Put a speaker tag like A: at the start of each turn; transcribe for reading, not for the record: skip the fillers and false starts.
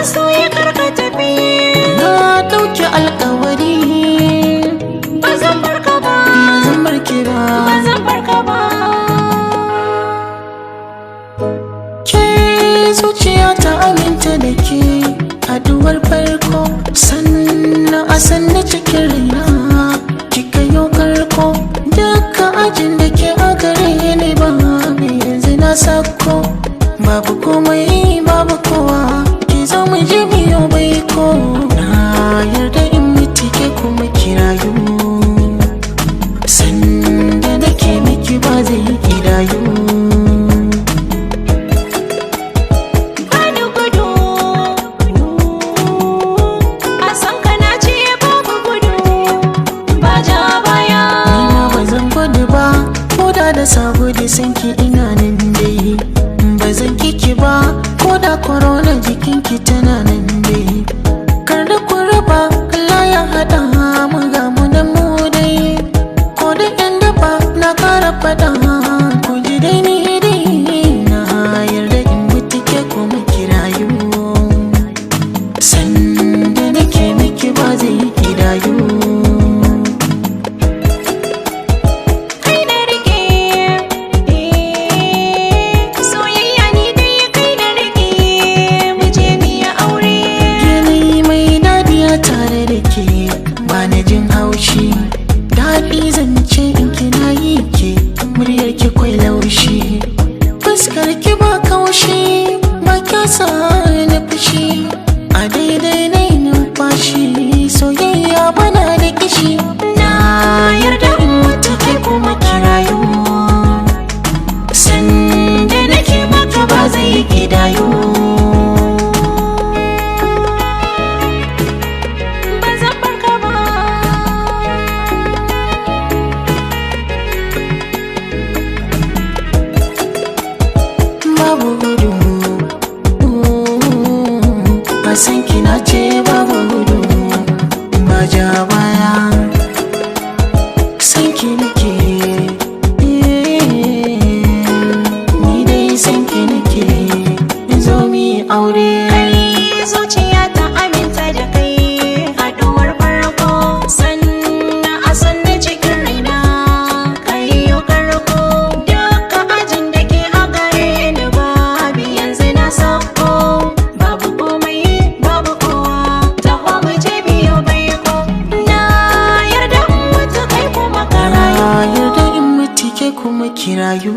A: masoyi karka tafi.
B: Na ɗauki alƙawari
A: Ba zan barka ba,
B: ba zan barke ba.
A: ba zan barka ba.
B: Ke zuciya ta aminta da ke haduwar farko, sannan a sanna cikin raina kika yo karko. Duka ajin da ke a gare ni ba yanzu na sako. Babu komai babu kowa, ki zo mu je biyo baiko. Na yarda in miki ke kuma kirayu, sanda nake miki ba zai kirayu.
A: Bani gudu, a san ka na ce babu gudu, ba ja baya.
B: Nima ba zan gudu ba, ko da saboda sanki ina nan dai. Ba zan kiki ba, ko da korona jikinki tana nan dai. Kar da ku raba, Allah ya haɗa mu ga mu da mu dai. Ko da ƴan daba na ƙara faɗa, ku ji dai ni dai. Na yarda in mutu ke kuma kirayu, sanda nake miki ba zai kidayu.
A: Kai na rike, soyayya ni dai kai na rike, mu je mu yi aure.
B: Yanayi mai dadiya tare da ke ba na jin haushi. Daɗi zance in kina yi ke, muryar ki kwai laushi. Fuskar ki ba kaushi, ba kya sa na fushi. A daidai na yi numfashi, soyayya bana da kishi. Na yarda in mutu kai kuma kirayu, sanda nake maka ba zai kidayu.
A: Ba zan barka ba.
B: Babu gudu, ba san kina ce babu gudu, ba ja baya. San ki nake, ni dai san ki nake, zo mi aure.
A: Kai zuciya ta aminta da kai, haɗuwar farko, sannan a sannan cikin raina. Kai yo karko, duka ajin da ke a gare ni babu yanzu na sako. Babu komai babu kowa, taho mu je biyo baiko. Na yarda in mutu kai kuma ka
B: Na
A: rayu.
B: yarda in mutu ke kuma kirayu.